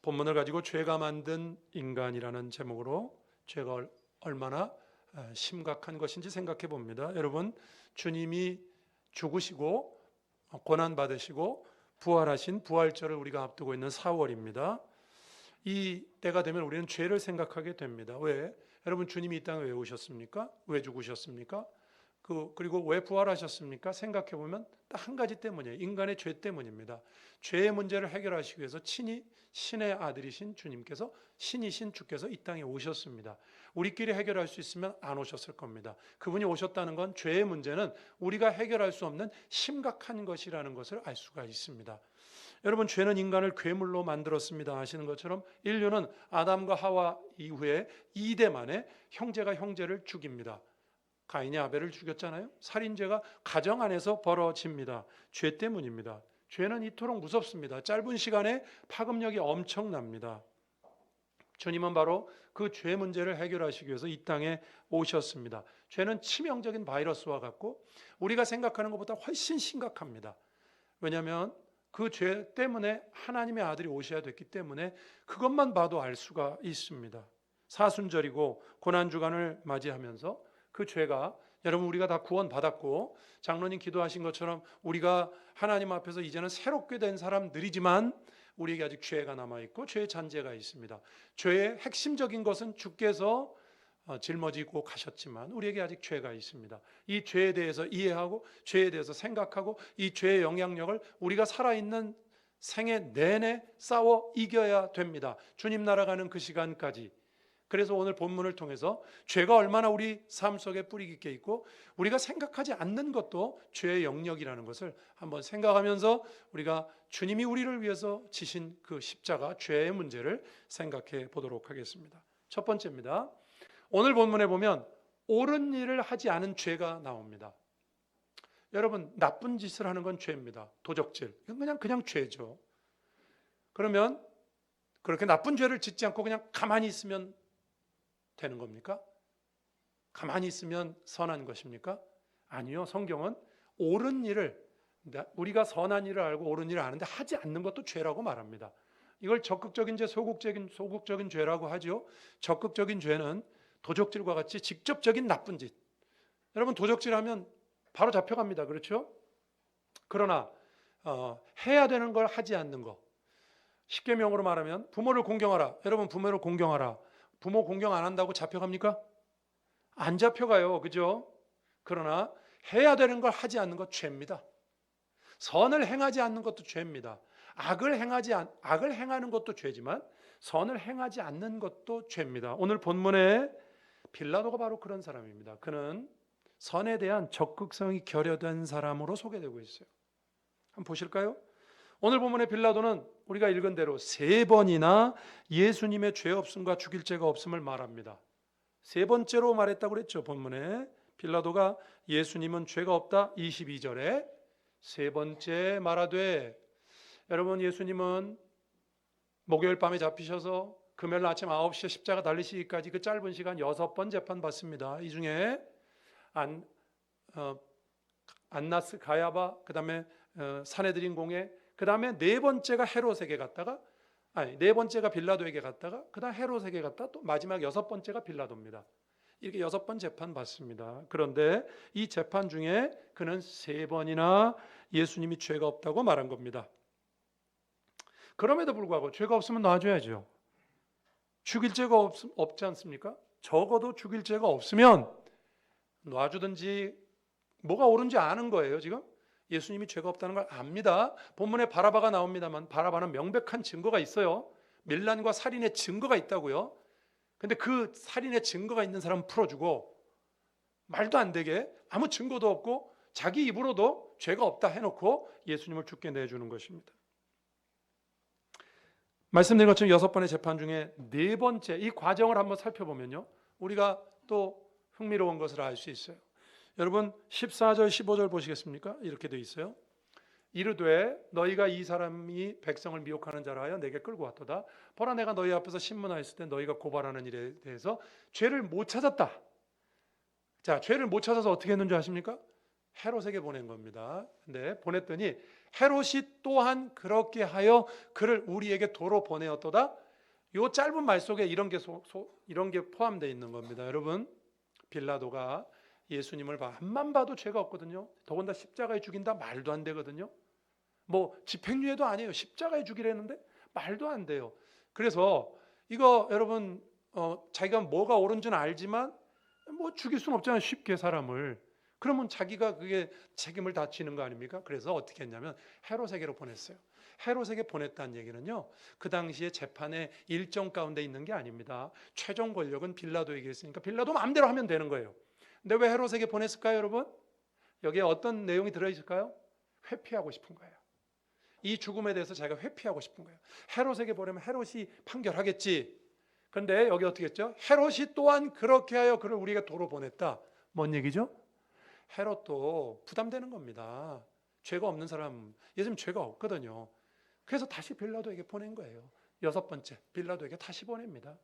본문을 가지고 죄가 만든 인간이라는 제목으로 죄가 얼마나 심각한 것인지 생각해 봅니다. 여러분, 주님이 죽으시고 고난 받으시고 부활하신 부활절을 우리가 앞두고 있는 4월입니다. 이 때가 되면 우리는 죄를 생각하게 됩니다. 왜? 여러분, 주님이 이 땅에 왜 오셨습니까? 왜 죽으셨습니까? 그리고 왜 부활하셨습니까? 생각해 보면 딱 한 가지 때문이에요. 인간의 죄 때문입니다. 죄의 문제를 해결하시기 위해서 친히 신의 아들이신 주님께서, 신이신 주께서 이 땅에 오셨습니다. 우리끼리 해결할 수 있으면 안 오셨을 겁니다. 그분이 오셨다는 건 죄의 문제는 우리가 해결할 수 없는 심각한 것이라는 것을 알 수가 있습니다. 여러분, 죄는 인간을 괴물로 만들었습니다 하시는 것처럼 인류는 아담과 하와 이후에 2대 만에 형제가 형제를 죽입니다. 가인이 아벨을 죽였잖아요. 살인죄가 가정 안에서 벌어집니다. 죄 때문입니다. 죄는 이토록 무섭습니다. 짧은 시간에 파급력이 엄청납니다. 주님은 바로 그 죄 문제를 해결하시기 위해서 이 땅에 오셨습니다. 죄는 치명적인 바이러스와 같고 우리가 생각하는 것보다 훨씬 심각합니다. 왜냐하면 그 죄 때문에 하나님의 아들이 오셔야 됐기 때문에 그것만 봐도 알 수가 있습니다. 사순절이고 고난주간을 맞이하면서 그 죄가, 여러분, 우리가 다 구원받았고 장로님 기도하신 것처럼 우리가 하나님 앞에서 이제는 새롭게 된 사람들이지만 우리에게 아직 죄가 남아있고 죄의 잔재가 있습니다. 죄의 핵심적인 것은 주께서 짊어지고 가셨지만 우리에게 아직 죄가 있습니다. 이 죄에 대해서 이해하고 죄에 대해서 생각하고 이 죄의 영향력을 우리가 살아있는 생애 내내 싸워 이겨야 됩니다. 주님 날아가는 그 시간까지. 그래서 오늘 본문을 통해서 죄가 얼마나 우리 삶 속에 뿌리 깊게 있고 우리가 생각하지 않는 것도 죄의 영역이라는 것을 한번 생각하면서 우리가 주님이 우리를 위해서 지신 그 십자가, 죄의 문제를 생각해 보도록 하겠습니다. 첫 번째입니다. 오늘 본문에 보면 옳은 일을 하지 않은 죄가 나옵니다. 여러분, 나쁜 짓을 하는 건 죄입니다. 도적질, 이건 그냥 죄죠. 그러면 그렇게 나쁜 죄를 짓지 않고 그냥 가만히 있으면 되는 겁니까? 가만히 있으면 선한 것입니까? 아니요. 성경은 옳은 일을, 우리가 선한 일을 알고 옳은 일을 아는데 하지 않는 것도 죄라고 말합니다. 이걸 적극적인 죄, 소극적인 죄라고 하죠. 적극적인 죄는 도적질과 같이 직접적인 나쁜 짓. 여러분, 도적질하면 바로 잡혀갑니다. 그렇죠? 그러나 해야 되는 걸 하지 않는 것. 십계명으로 말하면 부모를 공경하라. 여러분, 부모를 공경하라. 부모 공경 안 한다고 잡혀갑니까? 안 잡혀가요. 그죠? 그러나 해야 되는 걸 하지 않는 것 죄입니다. 선을 행하지 않는 것도 죄입니다. 악을 행하는 것도 죄지만 선을 행하지 않는 것도 죄입니다. 오늘 본문에 빌라도가 바로 그런 사람입니다. 그는 선에 대한 적극성이 결여된 사람으로 소개되고 있어요. 한번 보실까요? 오늘 본문의 빌라도는 우리가 읽은 대로 3번이나 예수님의 죄 없음과 죽일 죄가 없음을 말합니다. 3번째로 말했다고 그랬죠. 본문에 빌라도가 예수님은 죄가 없다 22절에 3번째 말하되, 여러분, 예수님은 목요일 밤에 잡히셔서 금요일 아침 9시에 십자가 달리시기까지 그 짧은 시간 6번 재판받습니다. 이 중에 안나스, 가야바, 그 다음에 산헤드린 공회, 그 다음에 4번째가 헤롯에게 갔다가, 네 번째가 빌라도에게 갔다가, 그 다음 헤롯에게 갔다, 또 마지막 6번째가 빌라도입니다. 이렇게 6번 재판 받습니다. 그런데 이 재판 중에 그는 3번이나 예수님이 죄가 없다고 말한 겁니다. 그럼에도 불구하고 죄가 없으면 놔줘야죠. 죽일 죄가 없지 않습니까? 적어도 죽일 죄가 없으면 놔주든지, 뭐가 옳은지 아는 거예요. 지금 예수님이 죄가 없다는 걸 압니다. 본문에 바라바가 나옵니다만 바라바는 명백한 증거가 있어요. 밀란과 살인의 증거가 있다고요. 근데 그 살인의 증거가 있는 사람은 풀어주고, 말도 안 되게 아무 증거도 없고 자기 입으로도 죄가 없다 해놓고 예수님을 죽게 내주는 것입니다. 말씀드린 것처럼 6번의 재판 중에 4번째, 이 과정을 한번 살펴보면요, 우리가 또 흥미로운 것을 알 수 있어요. 여러분, 14절 15절 보시겠습니까? 이렇게 되어 있어요. 이르되 너희가 이 사람이 백성을 미혹하는 자라 하여 내게 끌고 왔도다. 보라, 내가 너희 앞에서 신문하였을 때 너희가 고발하는 일에 대해서 죄를 못 찾았다. 자, 죄를 못 찾아서 어떻게 했는지 아십니까? 헤롯에게 보낸 겁니다. 근데 보냈더니 헤롯이 또한 그렇게 하여 그를 우리에게 도로 보내었도다. 요 짧은 말 속에 이런 게 포함되어 있는 겁니다. 여러분, 빌라도가 예수님을 앞만 봐도 죄가 없거든요. 더군다나 십자가에 죽인다 말도 안 되거든요. 뭐 집행유예도 아니에요. 십자가에 죽이라는데 말도 안 돼요. 그래서 이거 여러분 자기가 뭐가 옳은지는 알지만 뭐 죽일 수는 없잖아요. 쉽게 사람을. 그러면 자기가 그게 책임을 다 지는 거 아닙니까? 그래서 어떻게 했냐면 헤롯에게로 보냈어요. 헤롯에게 보냈다는 얘기는요, 그 당시에 재판의 일정 가운데 있는 게 아닙니다. 최종 권력은 빌라도에게 있으니까 빌라도 마음대로 하면 되는 거예요. 근데 왜 헤롯에게 보냈을까요, 여러분? 여기에 어떤 내용이 들어있을까요? 회피하고 싶은 거예요. 이 죽음에 대해서 자기가 회피하고 싶은 거예요. 헤롯에게 보내면 헤롯이 판결하겠지. 그런데 여기 어떻게 했죠? 헤롯이 또한 그렇게 하여 그를 우리가 도로 보냈다. 뭔 얘기죠? 헤롯도 부담되는 겁니다. 죄가 없는 사람, 예수님 죄가 없거든요. 그래서 다시 빌라도에게 보낸 거예요. 6번째, 빌라도에게 다시 보냅니다.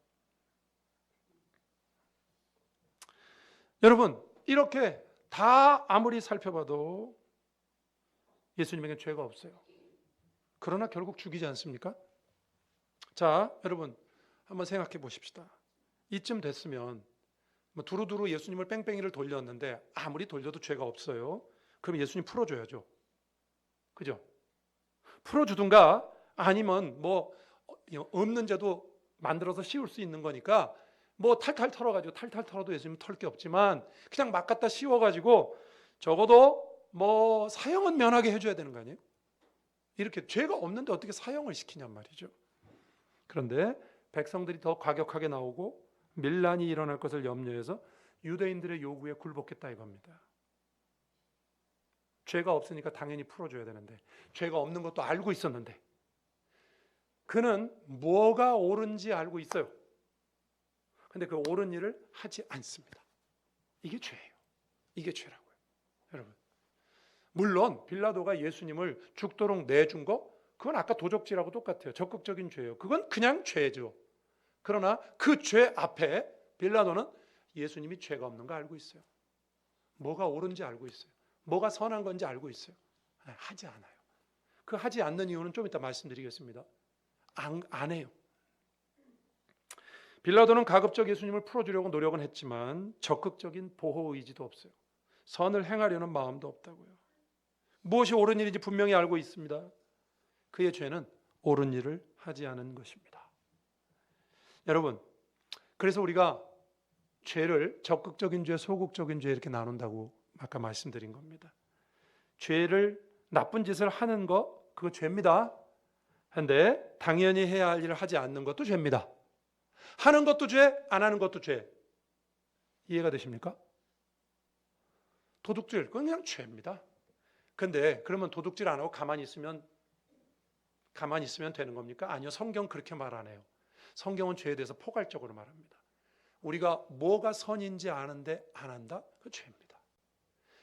여러분, 이렇게 다 아무리 살펴봐도 예수님에게 죄가 없어요. 그러나 결국 죽이지 않습니까? 자, 여러분 한번 생각해 보십시다. 이쯤 됐으면 뭐 두루두루 예수님을 뺑뺑이를 돌렸는데 아무리 돌려도 죄가 없어요. 그럼 예수님 풀어줘야죠. 그죠? 풀어주든가 아니면 뭐 없는 죄도 만들어서 씌울 수 있는 거니까 뭐 탈탈 털어가지고 탈탈 털어도 예수님 털 게 없지만 그냥 막 갖다 씌워가지고 적어도 뭐 사형은 면하게 해줘야 되는 거 아니에요? 이렇게 죄가 없는데 어떻게 사형을 시키냔 말이죠. 그런데 백성들이 더 과격하게 나오고 밀란이 일어날 것을 염려해서 유대인들의 요구에 굴복했다 이겁니다. 죄가 없으니까 당연히 풀어줘야 되는데 죄가 없는 것도 알고 있었는데 그는 뭐가 옳은지 알고 있어요. 근데 그 옳은 일을 하지 않습니다. 이게 죄예요. 이게 죄라고요. 여러분, 물론 빌라도가 예수님을 죽도록 내준 거 그건 아까 도적질하고 똑같아요. 적극적인 죄예요. 그건 그냥 죄죠. 그러나 그 죄 앞에 빌라도는 예수님이 죄가 없는 거 알고 있어요. 뭐가 옳은지 알고 있어요. 뭐가 선한 건지 알고 있어요. 하지 않아요. 그 하지 않는 이유는 좀 이따 말씀드리겠습니다. 안 해요. 빌라도는 가급적 예수님을 풀어주려고 노력은 했지만 적극적인 보호 의지도 없어요. 선을 행하려는 마음도 없다고요. 무엇이 옳은 일인지 분명히 알고 있습니다. 그의 죄는 옳은 일을 하지 않은 것입니다. 여러분, 그래서 우리가 죄를 적극적인 죄, 소극적인 죄 이렇게 나눈다고 아까 말씀드린 겁니다. 죄를 나쁜 짓을 하는 거 그거 죄입니다. 그런데 당연히 해야 할 일을 하지 않는 것도 죄입니다. 하는 것도 죄, 안 하는 것도 죄. 이해가 되십니까? 도둑질, 그건 그냥 죄입니다. 근데 그러면 도둑질 안 하고 가만히 있으면 되는 겁니까? 아니요, 성경 그렇게 말 안 해요. 성경은 죄에 대해서 포괄적으로 말합니다. 우리가 뭐가 선인지 아는데 안 한다? 그 죄입니다.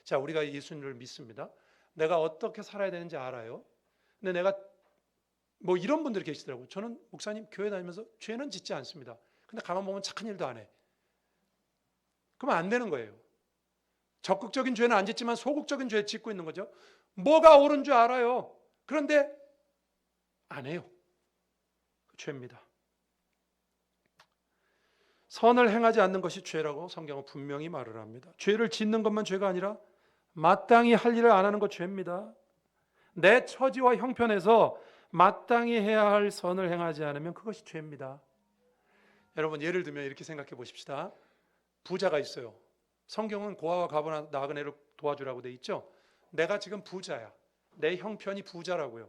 자, 우리가 예수님을 믿습니다. 내가 어떻게 살아야 되는지 알아요. 근데 내가 뭐 이런 분들이 계시더라고요. 저는 목사님 교회 다니면서 죄는 짓지 않습니다. 근데 가만 보면 착한 일도 안 해. 그러면 안 되는 거예요. 적극적인 죄는 안 짓지만 소극적인 죄 짓고 있는 거죠. 뭐가 옳은 줄 알아요. 그런데 안 해요. 그 죄입니다. 선을 행하지 않는 것이 죄라고 성경은 분명히 말을 합니다. 죄를 짓는 것만 죄가 아니라 마땅히 할 일을 안 하는 것 죄입니다. 내 처지와 형편에서 마땅히 해야 할 선을 행하지 않으면 그것이 죄입니다. 여러분, 예를 들면 이렇게 생각해 보십시다. 부자가 있어요. 성경은 고아와 가부나 나그네를 도와주라고 돼 있죠. 내가 지금 부자야. 내 형편이 부자라고요.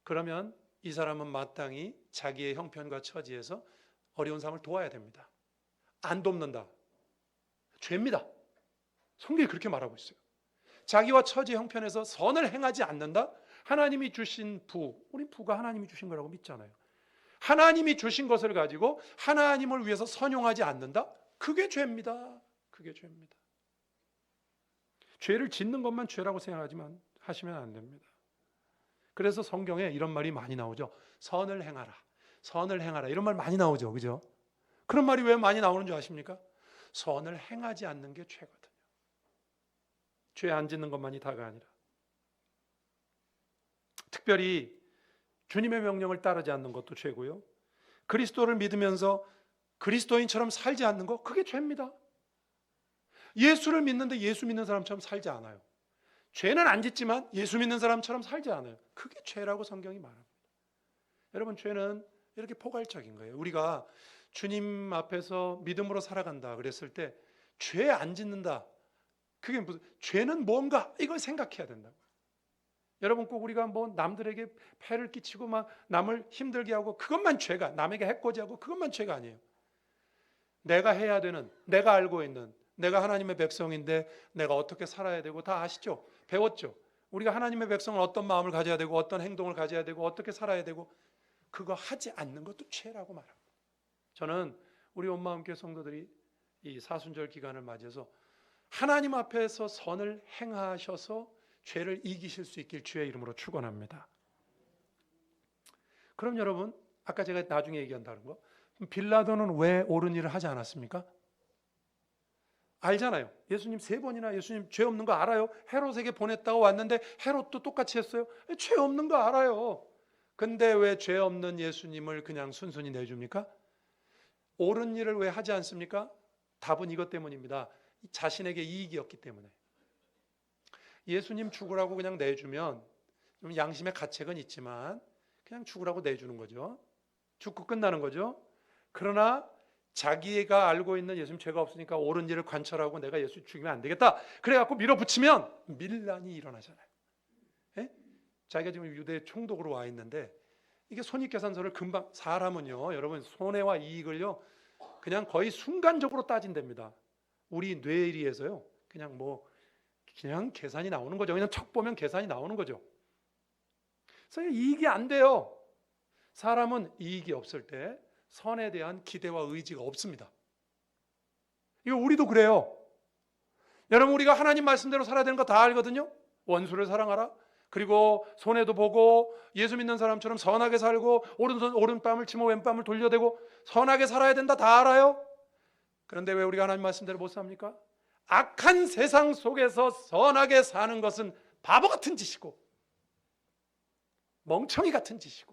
그러면 이 사람은 마땅히 자기의 형편과 처지에서 어려운 사람을 도와야 됩니다. 안 돕는다. 죄입니다. 성경이 그렇게 말하고 있어요. 자기와 처지 형편에서 선을 행하지 않는다? 하나님이 주신 우리 부가 하나님이 주신 거라고 믿잖아요. 하나님이 주신 것을 가지고 하나님을 위해서 선용하지 않는다? 그게 죄입니다. 그게 죄입니다. 죄를 짓는 것만 죄라고 하시면 안 됩니다. 그래서 성경에 이런 말이 많이 나오죠. 선을 행하라. 선을 행하라. 이런 말 많이 나오죠. 그죠? 그런 말이 왜 많이 나오는 줄 아십니까? 선을 행하지 않는 게 죄거든요. 죄 안 짓는 것만이 다가 아니라. 특별히 주님의 명령을 따르지 않는 것도 죄고요. 그리스도를 믿으면서 그리스도인처럼 살지 않는 거, 그게 죄입니다. 예수를 믿는데 예수 믿는 사람처럼 살지 않아요. 죄는 안 짓지만 예수 믿는 사람처럼 살지 않아요. 그게 죄라고 성경이 말합니다. 여러분, 죄는 이렇게 포괄적인 거예요. 우리가 주님 앞에서 믿음으로 살아간다 그랬을 때 죄 안 짓는다, 그게 무슨, 죄는 뭔가 이걸 생각해야 된다고요. 여러분, 꼭 우리가 뭐 남들에게 폐를 끼치고 막 남을 힘들게 하고 그것만 죄가, 남에게 해코지하고 그것만 죄가 아니에요. 내가 해야 되는, 내가 알고 있는, 내가 하나님의 백성인데 내가 어떻게 살아야 되고 다 아시죠? 배웠죠? 우리가 하나님의 백성은 어떤 마음을 가져야 되고 어떤 행동을 가져야 되고 어떻게 살아야 되고, 그거 하지 않는 것도 죄라고 말합니다. 저는 우리 온마음교회 성도들이 이 사순절 기간을 맞이해서 하나님 앞에서 선을 행하셔서 죄를 이기실 수 있길 주의 이름으로 축원합니다. 그럼 여러분, 아까 제가 나중에 얘기한다는 거, 빌라도는 왜 옳은 일을 하지 않았습니까? 알잖아요. 예수님 3번이나 예수님 죄 없는 거 알아요. 헤롯에게 보냈다고 왔는데 헤롯도 똑같이 했어요. 죄 없는 거 알아요. 근데 왜 죄 없는 예수님을 그냥 순순히 내줍니까? 옳은 일을 왜 하지 않습니까? 답은 이것 때문입니다. 자신에게 이익이었기 때문에. 예수님 죽으라고 그냥 내주면 좀 양심의 가책은 있지만 그냥 죽으라고 내주는 거죠. 죽고 끝나는 거죠. 그러나 자기가 알고 있는 예수님 죄가 없으니까 옳은 일을 관철하고 내가 예수 죽이면 안 되겠다, 그래갖고 밀어붙이면 밀란이 일어나잖아요. 예? 자기가 지금 유대 총독으로 와 있는데 이게 손익계산서를 금방, 사람은요 여러분 손해와 이익을요 그냥 거의 순간적으로 따진답니다. 우리 뇌리에서요 그냥 계산이 나오는 거죠. 그냥 척 보면 계산이 나오는 거죠. 그래서 이익이 안 돼요. 사람은 이익이 없을 때 선에 대한 기대와 의지가 없습니다. 이거 우리도 그래요. 여러분, 우리가 하나님 말씀대로 살아야 되는 거 다 알거든요. 원수를 사랑하라, 그리고 손해도 보고 예수 믿는 사람처럼 선하게 살고 오른밤을 치며 왼밤을 돌려대고 선하게 살아야 된다, 다 알아요. 그런데 왜 우리가 하나님 말씀대로 못 삽니까? 악한 세상 속에서 선하게 사는 것은 바보 같은 짓이고 멍청이 같은 짓이고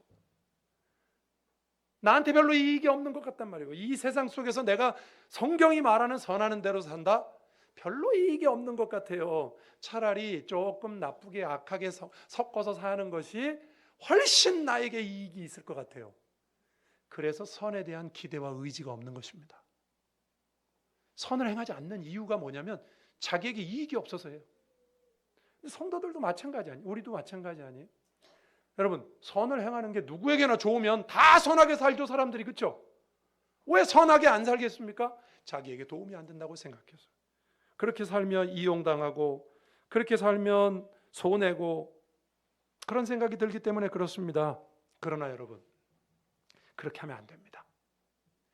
나한테 별로 이익이 없는 것 같단 말이에요. 이 세상 속에서 내가 성경이 말하는 선하는 대로 산다? 별로 이익이 없는 것 같아요. 차라리 조금 나쁘게 악하게 섞어서 사는 것이 훨씬 나에게 이익이 있을 것 같아요. 그래서 선에 대한 기대와 의지가 없는 것입니다. 선을 행하지 않는 이유가 뭐냐면 자기에게 이익이 없어서예요. 성도들도 마찬가지 아니에요? 우리도 마찬가지 아니에요? 여러분, 선을 행하는 게 누구에게나 좋으면 다 선하게 살죠, 사람들이. 그렇죠? 왜 선하게 안 살겠습니까? 자기에게 도움이 안 된다고 생각해서. 그렇게 살면 이용당하고 그렇게 살면 손해고 그런 생각이 들기 때문에 그렇습니다. 그러나 여러분, 그렇게 하면 안 됩니다.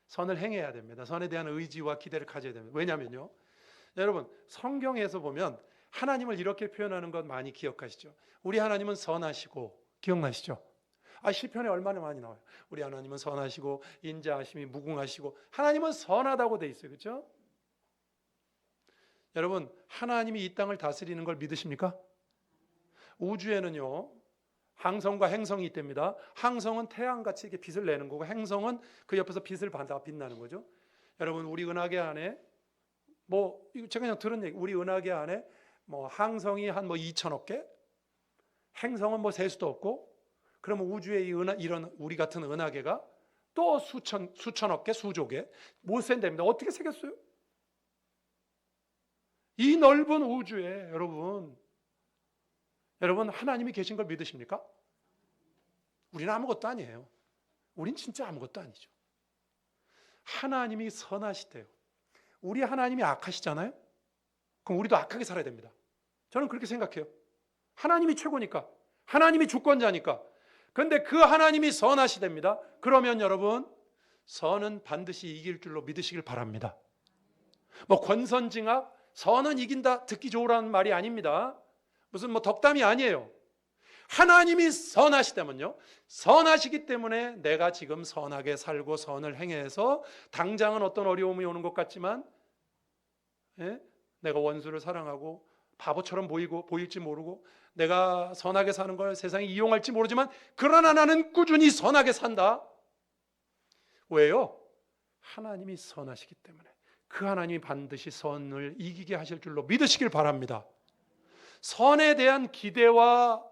선을 행해야 됩니다. 선에 대한 의지와 기대를 가져야 됩니다. 왜냐면요, 여러분, 성경에서 보면 하나님을 이렇게 표현하는 것 많이 기억하시죠? 우리 하나님은 선하시고, 기억나시죠? 시편에 얼마나 많이 나와요. 우리 하나님은 선하시고 인자하심이 무궁하시고, 하나님은 선하다고 돼 있어요. 그렇죠? 여러분, 하나님이 이 땅을 다스리는 걸 믿으십니까? 우주에는요 항성과 행성이 있답니다. 항성은 태양같이 이렇게 빛을 내는 거고 행성은 그 옆에서 빛을 받아 빛나는 거죠. 여러분, 우리 은하계 안에 제가 그냥 들은 얘기, 우리 은하계 안에 항성이 한 2천억 개, 행성은 셀 수도 없고, 그러면 우주에 이런 우리 같은 은하계가 또 수천억 개, 수조 개 못 센답니다. 어떻게 세겠어요? 이 넓은 우주에 여러분 하나님이 계신 걸 믿으십니까? 우리는 아무것도 아니에요. 우린 진짜 아무것도 아니죠. 하나님이 선하시대요. 우리 하나님이 악하시잖아요. 그럼 우리도 악하게 살아야 됩니다. 저는 그렇게 생각해요. 하나님이 최고니까, 하나님이 주권자니까. 그런데 그 하나님이 선하시답니다. 그러면 여러분, 선은 반드시 이길 줄로 믿으시길 바랍니다. 권선징악, 선은 이긴다, 듣기 좋으라는 말이 아닙니다. 무슨 덕담이 아니에요. 하나님이 선하시다면요, 선하시기 때문에 내가 지금 선하게 살고 선을 행해서 당장은 어떤 어려움이 오는 것 같지만 내가 원수를 사랑하고 바보처럼 보일지 모르고 내가 선하게 사는 걸 세상이 이용할지 모르지만 그러나 나는 꾸준히 선하게 산다. 왜요? 하나님이 선하시기 때문에. 그 하나님이 반드시 선을 이기게 하실 줄로 믿으시길 바랍니다. 선에 대한 기대와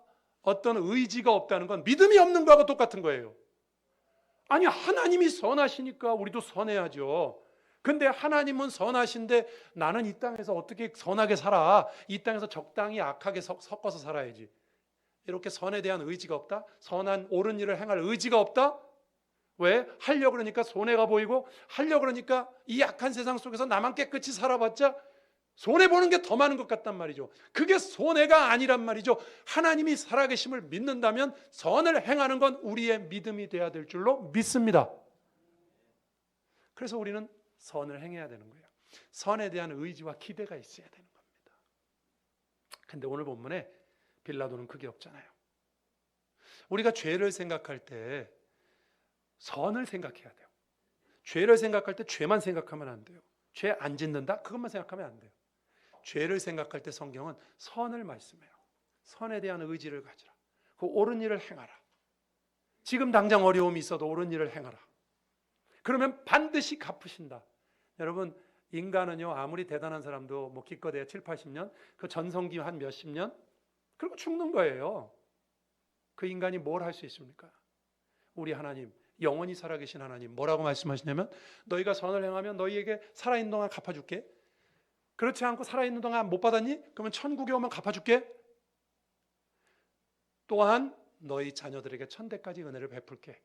어떤 의지가 없다는 건 믿음이 없는 거하고 똑같은 거예요. 아니, 하나님이 선하시니까 우리도 선해야죠. 근데 하나님은 선하신데 나는 이 땅에서 어떻게 선하게 살아? 이 땅에서 적당히 악하게 섞어서 살아야지. 이렇게 선에 대한 의지가 없다? 선한 옳은 일을 행할 의지가 없다? 왜? 하려고 그러니까 손해가 보이고, 하려고 그러니까 이 악한 세상 속에서 나만 깨끗이 살아봤자 손해보는 게 더 많은 것 같단 말이죠. 그게 손해가 아니란 말이죠. 하나님이 살아계심을 믿는다면 선을 행하는 건 우리의 믿음이 돼야 될 줄로 믿습니다. 그래서 우리는 선을 행해야 되는 거예요. 선에 대한 의지와 기대가 있어야 되는 겁니다. 근데 오늘 본문에 빌라도는 그게 없잖아요. 우리가 죄를 생각할 때 선을 생각해야 돼요. 죄를 생각할 때 죄만 생각하면 안 돼요. 죄 안 짓는다? 그것만 생각하면 안 돼요. 죄를 생각할 때 성경은 선을 말씀해요. 선에 대한 의지를 가지라. 그 옳은 일을 행하라. 지금 당장 어려움이 있어도 옳은 일을 행하라. 그러면 반드시 갚으신다. 여러분, 인간은요, 아무리 대단한 사람도 뭐 기껏해야 7, 80년, 그 전성기 한 몇십 년, 그리고 죽는 거예요. 그 인간이 뭘 할 수 있습니까? 우리 하나님, 영원히 살아계신 하나님 뭐라고 말씀하시냐면, 너희가 선을 행하면 너희에게 살아있는 동안 갚아줄게. 그렇지 않고 살아있는 동안 못 받았니? 그러면 천국에 오면 갚아줄게. 또한 너희 자녀들에게 천대까지 은혜를 베풀게.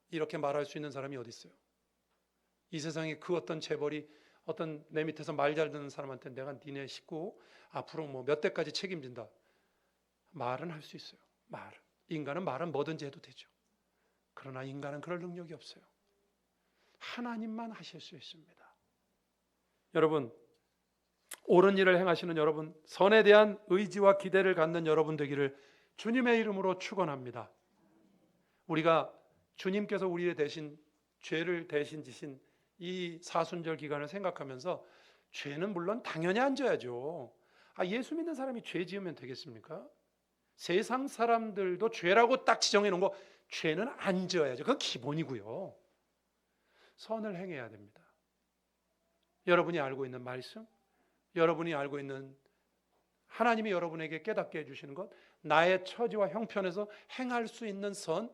이렇게 말할 수 있는 사람이 어디 있어요? 이 세상에 그 어떤 재벌이 어떤 내 밑에서 말 잘 듣는 사람한테 내가 니네 식구 앞으로 뭐 몇 대까지 책임진다. 말은 할 수 있어요. 말은. 인간은 말은 뭐든지 해도 되죠. 그러나 인간은 그럴 능력이 없어요. 하나님만 하실 수 있습니다. 여러분, 옳은 일을 행하시는 여러분, 선에 대한 의지와 기대를 갖는 여러분 되기를 주님의 이름으로 축원합니다. 우리가 주님께서 우리의 대신 죄를 대신 지신 이 사순절 기간을 생각하면서 죄는 물론 당연히 안 져야죠. 예수 믿는 사람이 죄 지으면 되겠습니까? 세상 사람들도 죄라고 딱 지정해 놓은 거, 죄는 안 져야죠. 그건 기본이고요. 선을 행해야 됩니다. 여러분이 알고 있는 말씀, 여러분이 알고 있는 하나님이 여러분에게 깨닫게 해주시는 것, 나의 처지와 형편에서 행할 수 있는 선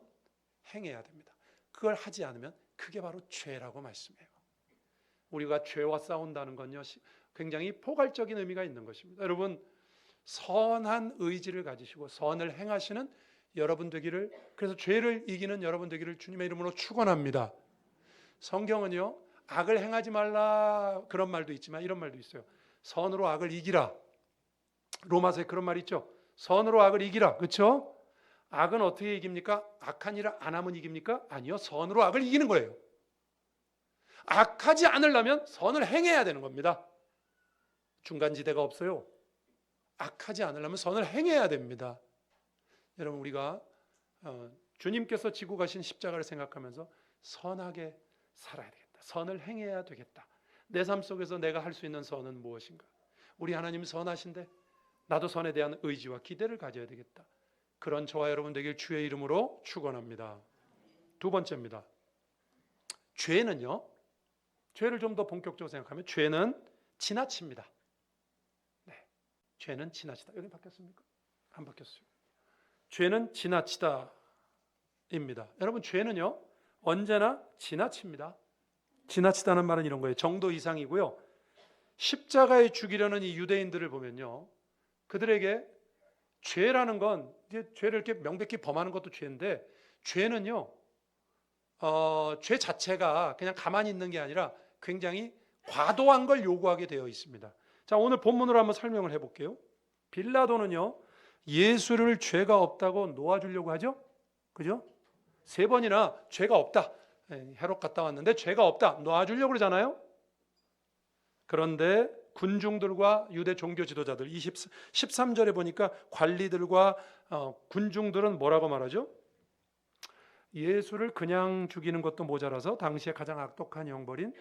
행해야 됩니다. 그걸 하지 않으면 그게 바로 죄라고 말씀해요. 우리가 죄와 싸운다는 건요, 굉장히 포괄적인 의미가 있는 것입니다. 여러분, 선한 의지를 가지시고 선을 행하시는 여러분 되기를, 그래서 죄를 이기는 여러분 되기를 주님의 이름으로 축원합니다. 성경은요, 악을 행하지 말라 그런 말도 있지만 이런 말도 있어요. 선으로 악을 이기라. 로마서에 그런 말이 있죠. 선으로 악을 이기라. 그렇죠? 악은 어떻게 이깁니까? 악한 일을 안 하면 이깁니까? 아니요. 선으로 악을 이기는 거예요. 악하지 않으려면 선을 행해야 되는 겁니다. 중간지대가 없어요. 악하지 않으려면 선을 행해야 됩니다. 여러분, 우리가 주님께서 지고 가신 십자가를 생각하면서 선하게 살아야 되겠다. 선을 행해야 되겠다. 내 삶 속에서 내가 할 수 있는 선은 무엇인가? 우리 하나님 선하신데 나도 선에 대한 의지와 기대를 가져야 되겠다. 그런 저와 여러분 되길 주의 이름으로 축원합니다. 두 번째입니다. 죄는요, 죄를 좀 더 본격적으로 생각하면 죄는 지나칩니다. 네, 죄는 지나치다. 여기 바뀌었습니까? 안 바뀌었어요. 죄는 지나치다입니다. 여러분, 죄는요 언제나 지나칩니다. 지나치다는 말은 이런 거예요. 정도 이상이고요. 십자가에 죽이려는 이 유대인들을 보면요, 그들에게 죄라는 건 이제 죄를 이렇게 명백히 범하는 것도 죄인데, 죄는요 죄 자체가 그냥 가만히 있는 게 아니라 굉장히 과도한 걸 요구하게 되어 있습니다. 자, 오늘 본문으로 한번 설명을 해볼게요. 빌라도는요 예수를 죄가 없다고 놓아주려고 하죠. 그죠? 3번이나 죄가 없다. 헤롯 갔다 왔는데 죄가 없다. 놓아주려고 그러잖아요. 그런데 군중들과 유대 종교 지도자들 13절에 보니까 관리들과 군중들은 뭐라고 말하죠? 예수를 그냥 죽이는 것도 모자라서 당시에 가장 악독한 형벌인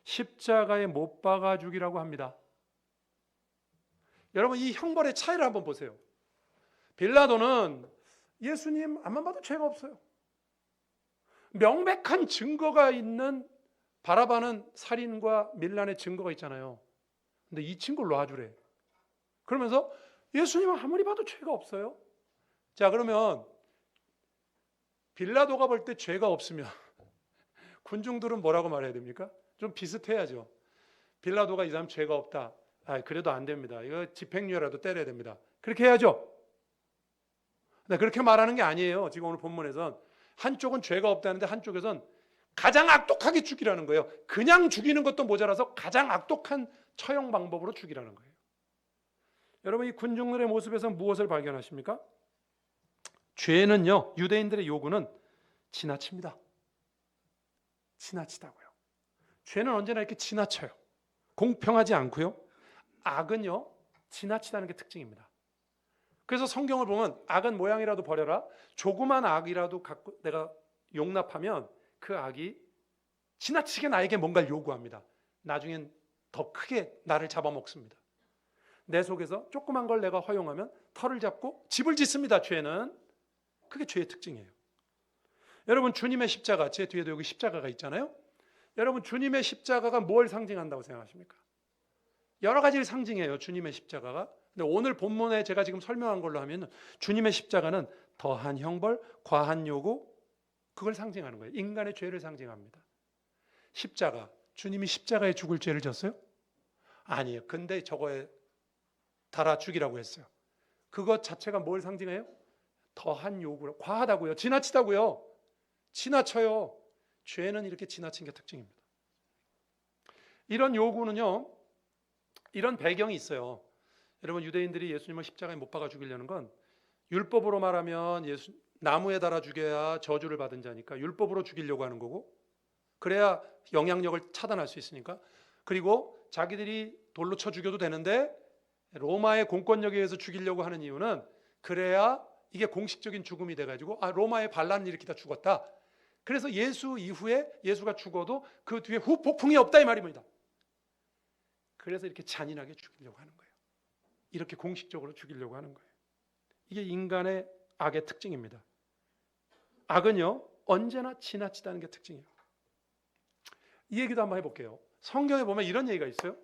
십자가에 못 박아 죽이라고 합니다. 여러분, 이 형벌의 차이를 한번 보세요. 빌라도는 예수님 앞만 봐도 죄가 없어요. 명백한 증거가 있는 바라바는 살인과 밀란의 증거가 있잖아요. 근데 이 친구를 놔주래. 그러면서 예수님은 아무리 봐도 죄가 없어요. 자, 그러면 빌라도가 볼 때 죄가 없으면 군중들은 뭐라고 말해야 됩니까? 좀 비슷해야죠. 빌라도가 이 사람 죄가 없다. 그래도 안 됩니다. 이거 집행유예라도 때려야 됩니다. 그렇게 해야죠. 근데 그렇게 말하는 게 아니에요. 지금 오늘 본문에선 한쪽은 죄가 없다는데 한쪽에선 가장 악독하게 죽이라는 거예요. 그냥 죽이는 것도 모자라서 가장 악독한 처형 방법으로 죽이라는 거예요. 여러분, 이 군중들의 모습에서 무엇을 발견하십니까? 죄는요, 유대인들의 요구는 지나칩니다. 지나치다고요. 죄는 언제나 이렇게 지나쳐요. 공평하지 않고요. 악은요, 지나치다는 게 특징입니다. 그래서 성경을 보면 악은 모양이라도 버려라. 조그만 악이라도 갖고 내가 용납하면 그 악이 지나치게 나에게 뭔가를 요구합니다. 나중엔 더 크게 나를 잡아먹습니다. 내 속에서 조그만 걸 내가 허용하면 털을 잡고 집을 짓습니다. 죄는. 그게 죄의 특징이에요. 여러분, 주님의 십자가, 제 뒤에도 여기 십자가가 있잖아요. 여러분, 주님의 십자가가 뭘 상징한다고 생각하십니까? 여러 가지를 상징해요, 주님의 십자가가. 근데 오늘 본문에 제가 지금 설명한 걸로 하면 주님의 십자가는 더한 형벌, 과한 요구, 그걸 상징하는 거예요. 인간의 죄를 상징합니다. 십자가, 주님이 십자가에 죽을 죄를 졌어요? 아니에요. 근데 저거에 달아 죽이라고 했어요. 그것 자체가 뭘 상징해요? 더한 요구로, 과하다고요. 지나치다고요. 지나쳐요. 죄는 이렇게 지나친 게 특징입니다. 이런 요구는요, 이런 배경이 있어요. 여러분, 유대인들이 예수님을 십자가에 못 박아 죽이려는 건 율법으로 말하면 나무에 달아 죽여야 저주를 받은 자니까 율법으로 죽이려고 하는 거고, 그래야 영향력을 차단할 수 있으니까, 그리고 자기들이 돌로 쳐 죽여도 되는데 로마의 공권력에 의해서 죽이려고 하는 이유는 그래야 이게 공식적인 죽음이 돼가지고 로마의 반란을 일으키다 죽었다. 그래서 예수 이후에 예수가 죽어도 그 뒤에 후폭풍이 없다 이 말입니다. 그래서 이렇게 잔인하게 죽이려고 하는 거예요. 이렇게 공식적으로 죽이려고 하는 거예요. 이게 인간의 악의 특징입니다. 악은요, 언제나 지나치다는 게 특징이에요. 이 얘기도 한번 해볼게요. 성경에 보면 이런 얘기가 있어요.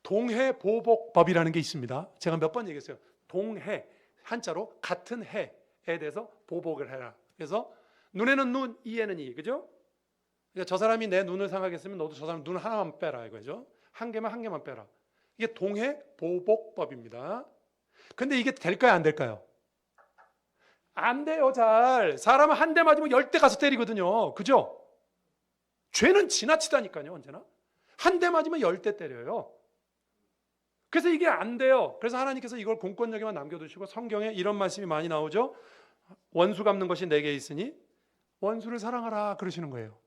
동해보복법이라는 게 있습니다. 제가 몇 번 얘기했어요. 동해, 한자로 같은 해에 대해서 보복을 해라. 그래서 눈에는 눈, 이에는 이, 그죠? 그러니까 저 사람이 내 눈을 상하게 했으면 너도 저 사람 눈 하나만 빼라 이거죠. 한 개만 빼라. 이게 동해보복법입니다. 근데 이게 될까요, 안 될까요? 안 돼요, 잘. 사람은 한 대 맞으면 10대 가서 때리거든요. 그죠? 죄는 지나치다니까요, 언제나. 한 대 맞으면 10대 때려요. 그래서 이게 안 돼요. 그래서 하나님께서 이걸 공권력에만 남겨두시고 성경에 이런 말씀이 많이 나오죠. 원수 갚는 것이 내게 있으니 원수를 사랑하라 그러시는 거예요.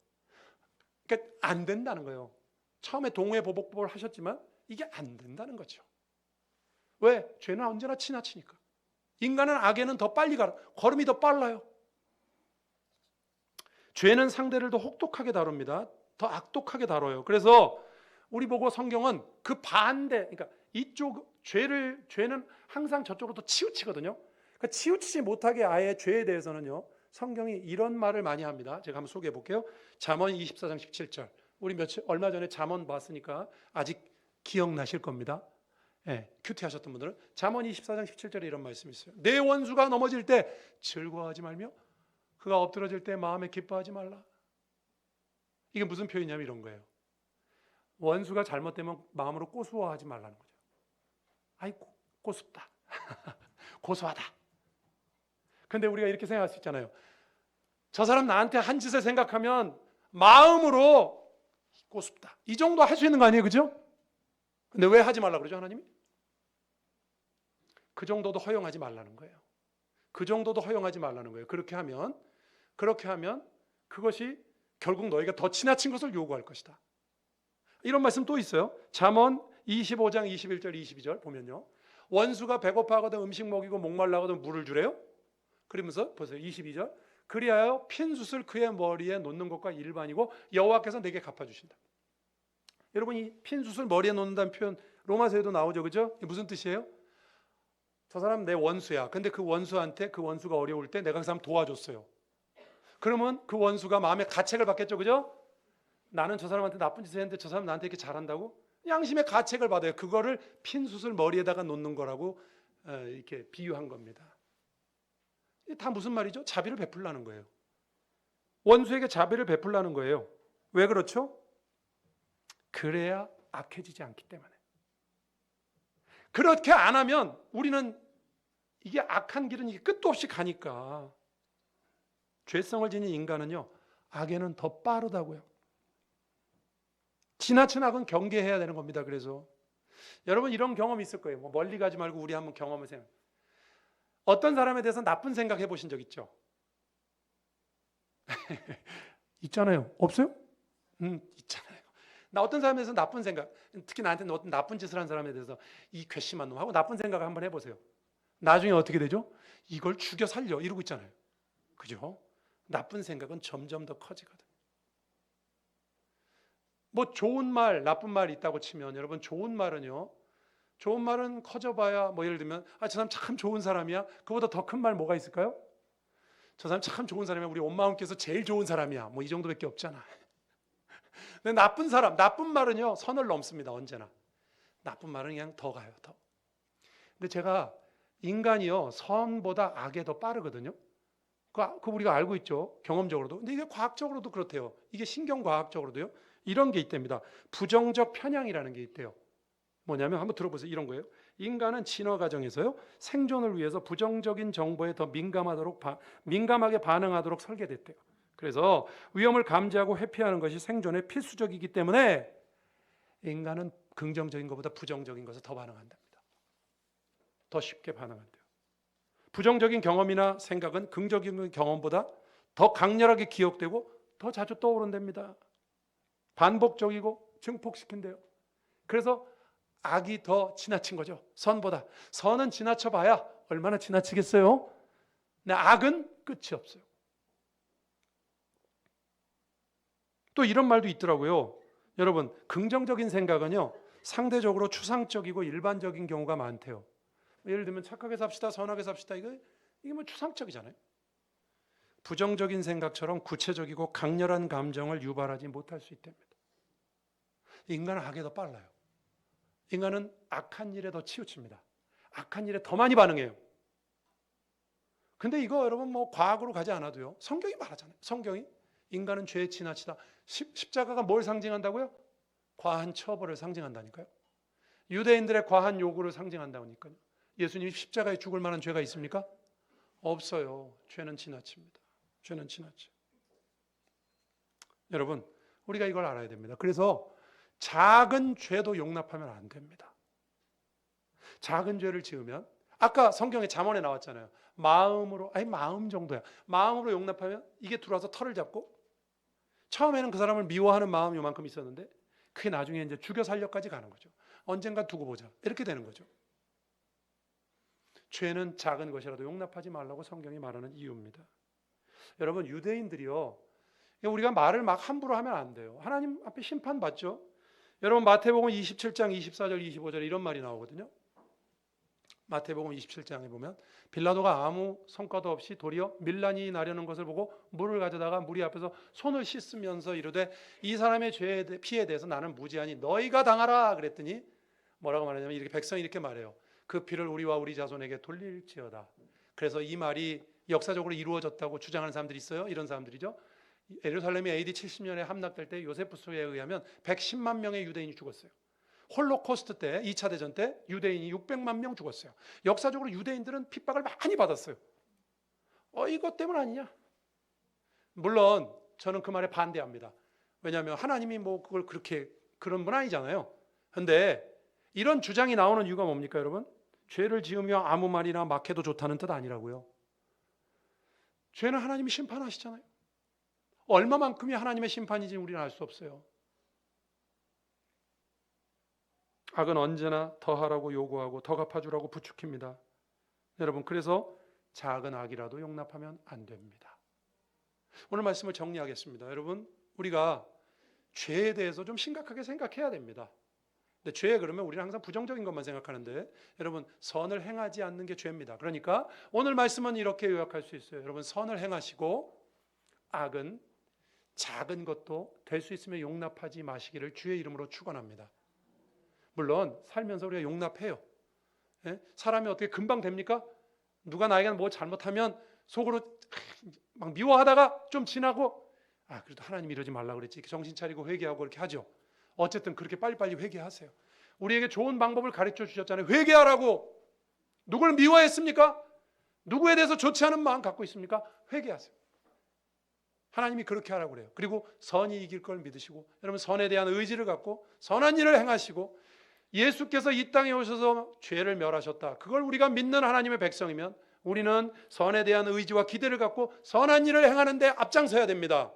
그러니까 안 된다는 거예요. 처음에 동해보복법을 하셨지만 이게 안 된다는 거죠. 왜? 죄는 언제나 지나치니까. 인간은 악에는 더 빨리 가라. 걸음이 더 빨라요. 죄는 상대를 더 혹독하게 다룹니다. 더 악독하게 다뤄요. 그래서 우리 보고 성경은 그 반대, 그러니까 이쪽 죄는 항상 저쪽으로 더 치우치거든요. 그러니까 치우치지 못하게 아예 죄에 대해서는요, 성경이 이런 말을 많이 합니다. 제가 한번 소개해 볼게요. 잠언 24장 17절. 우리 얼마 전에 잠언 봤으니까 아직 기억나실 겁니다. 큐티 하셨던 분들은 잠언 24장 17절에 이런 말씀이 있어요. 내 원수가 넘어질 때 즐거워하지 말며 그가 엎드러질 때 마음에 기뻐하지 말라. 이게 무슨 표현이냐면 이런 거예요. 원수가 잘못되면 마음으로 고소하지 말라는 거죠. 아이 고습다. 고소하다. 근데 우리가 이렇게 생각할 수 있잖아요. 저 사람 나한테 한 짓을 생각하면 마음으로 고습다. 이 정도 할 수 있는 거 아니에요, 그죠? 근데 왜 하지 말라고 그러죠, 하나님이? 그 정도도 허용하지 말라는 거예요. 그 정도도 허용하지 말라는 거예요. 그렇게 하면 그것이 결국 너희가 더 지나친 것을 요구할 것이다. 이런 말씀 또 있어요. 잠언 25장 21절 22절 보면요. 원수가 배고파하거든 음식 먹이고 목말라거든 물을 주래요. 그러면서 보세요. 22절. 그리하여 핀 숯을 그의 머리에 놓는 것과 일반이고 여호와께서 내게 갚아주신다. 여러분, 이 핀 숯을 머리에 놓는다는 표현 로마서에도 나오죠, 그죠? 이게 무슨 뜻이에요? 저 사람 내 원수야. 근데 그 원수한테 그 원수가 어려울 때 내가 그 사람 도와줬어요. 그러면 그 원수가 마음에 가책을 받겠죠. 그죠? 나는 저 사람한테 나쁜 짓을 했는데 저 사람 나한테 이렇게 잘한다고? 양심의 가책을 받아요. 그거를 핀숯을 머리에다가 놓는 거라고 이렇게 비유한 겁니다. 이게 다 무슨 말이죠? 자비를 베풀라는 거예요. 원수에게 자비를 베풀라는 거예요. 왜 그렇죠? 그래야 악해지지 않기 때문에. 그렇게 안 하면 우리는 이게 악한 길은 이게 끝도 없이 가니까. 죄성을 지닌 인간은요, 악에는 더 빠르다고요. 지나친 악은 경계해야 되는 겁니다. 그래서 여러분 이런 경험이 있을 거예요. 뭐 멀리 가지 말고 우리 한번 경험을 생각. 어떤 사람에 대해서 나쁜 생각해 보신 적 있죠? 있잖아요. 없어요? 있잖아요. 나 어떤 사람에 대해서 나쁜 생각, 특히 나한테 어떤 나쁜 짓을 한 사람에 대해서 이 괘씸한 놈 하고 나쁜 생각을 한번 해보세요. 나중에 어떻게 되죠? 이걸 죽여 살려 이러고 있잖아요. 그죠? 나쁜 생각은 점점 더 커지거든. 뭐 좋은 말, 나쁜 말이 있다고 치면 여러분 좋은 말은요. 좋은 말은 커져봐야 뭐 예를 들면 저 사람 참 좋은 사람이야. 그보다 더 큰 말 뭐가 있을까요? 저 사람 참 좋은 사람이야. 우리 엄마께서 제일 좋은 사람이야. 뭐 이 정도밖에 없잖아. 근데 나쁜 사람, 나쁜 말은요 선을 넘습니다. 언제나. 나쁜 말은 그냥 더 가요. 더. 근데 제가 인간이요 선보다 악에 더 빠르거든요. 그 우리가 알고 있죠. 경험적으로도. 근데 이게 과학적으로도 그렇대요. 이게 신경과학적으로도요. 이런 게 있답니다. 부정적 편향이라는 게 있대요. 뭐냐면 한번 들어보세요. 이런 거예요. 인간은 진화 과정에서요. 생존을 위해서 부정적인 정보에 더 민감하게 반응하도록 설계됐대요. 그래서 위험을 감지하고 회피하는 것이 생존에 필수적이기 때문에 인간은 긍정적인 것보다 부정적인 것에 더 반응한답니다. 더 쉽게 반응한대요. 부정적인 경험이나 생각은 긍정적인 경험보다 더 강렬하게 기억되고 더 자주 떠오른답니다. 반복적이고 증폭시킨대요. 그래서 악이 더 지나친 거죠. 선보다. 선은 지나쳐봐야 얼마나 지나치겠어요? 근데 악은 끝이 없어요. 또 이런 말도 있더라고요. 여러분, 긍정적인 생각은요 상대적으로 추상적이고 일반적인 경우가 많대요. 예를 들면 착하게 삽시다, 선하게 삽시다. 이게 뭐 추상적이잖아요. 부정적인 생각처럼 구체적이고 강렬한 감정을 유발하지 못할 수 있답니다. 인간은 악에 더 빨라요. 인간은 악한 일에 더 치우칩니다. 악한 일에 더 많이 반응해요. 근데 이거 여러분 뭐 과학으로 가지 않아도요. 성경이 말하잖아요. 성경이 인간은 죄에 지나치다. 십자가가 뭘 상징한다고요? 과한 처벌을 상징한다니까요. 유대인들의 과한 요구를 상징한다니까요. 예수님이 십자가에 죽을 만한 죄가 있습니까? 없어요. 죄는 지나칩니다. 죄는 지나쳐. 여러분, 우리가 이걸 알아야 됩니다. 그래서 작은 죄도 용납하면 안 됩니다. 작은 죄를 지으면 아까 성경에 잠언에 나왔잖아요. 마음으로, 마음 정도야. 마음으로 용납하면 이게 들어와서 털을 잡고 처음에는 그 사람을 미워하는 마음이 요만큼 있었는데 그게 나중에 이제 죽여 살려까지 가는 거죠. 언젠가 두고 보자. 이렇게 되는 거죠. 죄는 작은 것이라도 용납하지 말라고 성경이 말하는 이유입니다. 여러분 유대인들이요. 우리가 말을 막 함부로 하면 안 돼요. 하나님 앞에 심판받죠. 여러분 마태복음 27장 24절 25절에 이런 말이 나오거든요. 마태복음 27장에 보면 빌라도가 아무 성과도 없이 도리어 밀란이 나려는 것을 보고 물을 가져다가 무리 앞에서 손을 씻으면서 이르되 이 사람의 죄에 피에 대해서 나는 무지하니 너희가 당하라 그랬더니 뭐라고 말하냐면 이렇게 백성이 이렇게 말해요. 그 피를 우리와 우리 자손에게 돌릴지어다. 그래서 이 말이 역사적으로 이루어졌다고 주장하는 사람들이 있어요. 이런 사람들이죠. 예루살렘이 AD 70년에 함락될 때 요세푸스에 의하면 110만 명의 유대인이 죽었어요. 홀로코스트 때 2차 대전 때 유대인이 600만 명 죽었어요. 역사적으로 유대인들은 핍박을 많이 받았어요. 이것 때문 아니냐? 물론 저는 그 말에 반대합니다. 왜냐하면 하나님이 뭐 그걸 그렇게 그런 분 아니잖아요. 그런데 이런 주장이 나오는 이유가 뭡니까 여러분? 죄를 지으며 아무 말이나 막 해도 좋다는 뜻 아니라고요. 죄는 하나님이 심판하시잖아요. 얼마만큼이 하나님의 심판인지 우리는 알 수 없어요. 악은 언제나 더 하라고 요구하고 더 갚아주라고 부추깁니다. 여러분 그래서 작은 악이라도 용납하면 안 됩니다. 오늘 말씀을 정리하겠습니다. 여러분 우리가 죄에 대해서 좀 심각하게 생각해야 됩니다. 근데 죄 그러면 우리는 항상 부정적인 것만 생각하는데 여러분 선을 행하지 않는 게 죄입니다. 그러니까 오늘 말씀은 이렇게 요약할 수 있어요. 여러분 선을 행하시고 악은 작은 것도 될 수 있으면 용납하지 마시기를 주의 이름으로 축원합니다. 물론 살면서 우리가 용납해요. 예? 사람이 어떻게 금방 됩니까? 누가 나에게 뭐 잘못하면 속으로 막 미워하다가 좀 지나고 그래도 하나님 이러지 말라 그랬지 이렇게 정신 차리고 회개하고 그렇게 하죠. 어쨌든 그렇게 빨리빨리 회개하세요. 우리에게 좋은 방법을 가르쳐 주셨잖아요. 회개하라고. 누구를 미워했습니까? 누구에 대해서 좋지 않은 마음 갖고 있습니까? 회개하세요. 하나님이 그렇게 하라고 그래요. 그리고 선이 이길 걸 믿으시고 여러분 선에 대한 의지를 갖고 선한 일을 행하시고 예수께서 이 땅에 오셔서 죄를 멸하셨다. 그걸 우리가 믿는 하나님의 백성이면 우리는 선에 대한 의지와 기대를 갖고 선한 일을 행하는 데 앞장서야 됩니다.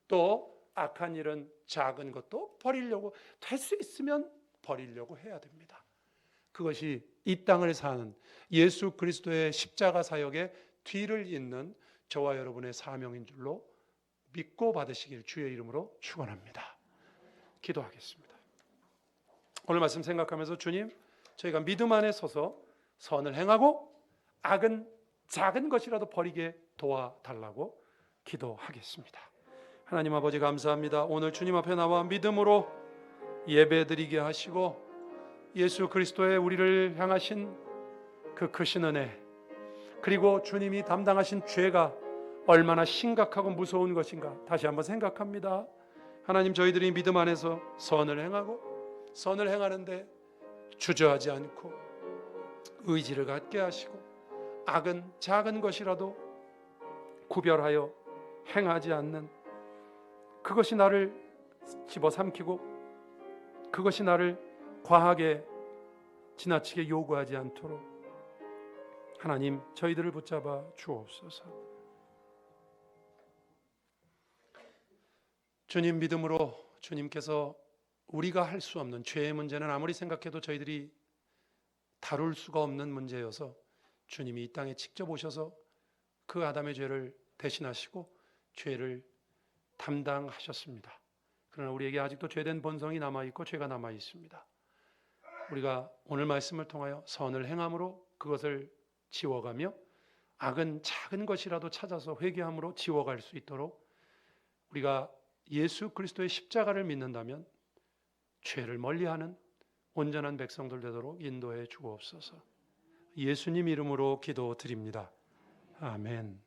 또 악한 일은 작은 것도 버리려고 될 수 있으면 버리려고 해야 됩니다. 그것이 이 땅을 사는 예수 그리스도의 십자가 사역의 뒤를 잇는 저와 여러분의 사명인 줄로 믿고 받으시길 주의 이름으로 축원합니다. 기도하겠습니다. 오늘 말씀 생각하면서 주님, 저희가 믿음 안에 서서 선을 행하고 악은 작은 것이라도 버리게 도와달라고 기도하겠습니다. 하나님 아버지 감사합니다. 오늘 주님 앞에 나와 믿음으로 예배드리게 하시고 예수 그리스도의 우리를 향하신 그 크신 은혜, 그리고 주님이 담당하신 죄가 얼마나 심각하고 무서운 것인가 다시 한번 생각합니다. 하나님, 저희들이 믿음 안에서 선을 행하고 선을 행하는데 주저하지 않고 의지를 갖게 하시고 악은 작은 것이라도 구별하여 행하지 않는 그것이 나를 집어삼키고 그것이 나를 과하게 지나치게 요구하지 않도록 하나님 저희들을 붙잡아 주옵소서. 주님 믿음으로 주님께서 우리가 할 수 없는 죄의 문제는 아무리 생각해도 저희들이 다룰 수가 없는 문제여서 주님이 이 땅에 직접 오셔서 그 아담의 죄를 대신하시고 죄를 담당하셨습니다. 그러나 우리에게 아직도 죄된 본성이 남아있고 죄가 남아있습니다. 우리가 오늘 말씀을 통하여 선을 행함으로 그것을 지워가며 악은 작은 것이라도 찾아서 회개함으로 지워갈 수 있도록 우리가 예수 그리스도의 십자가를 믿는다면 죄를 멀리하는 온전한 백성들 되도록 인도해 주옵소서. 예수님 이름으로 기도드립니다. 아멘.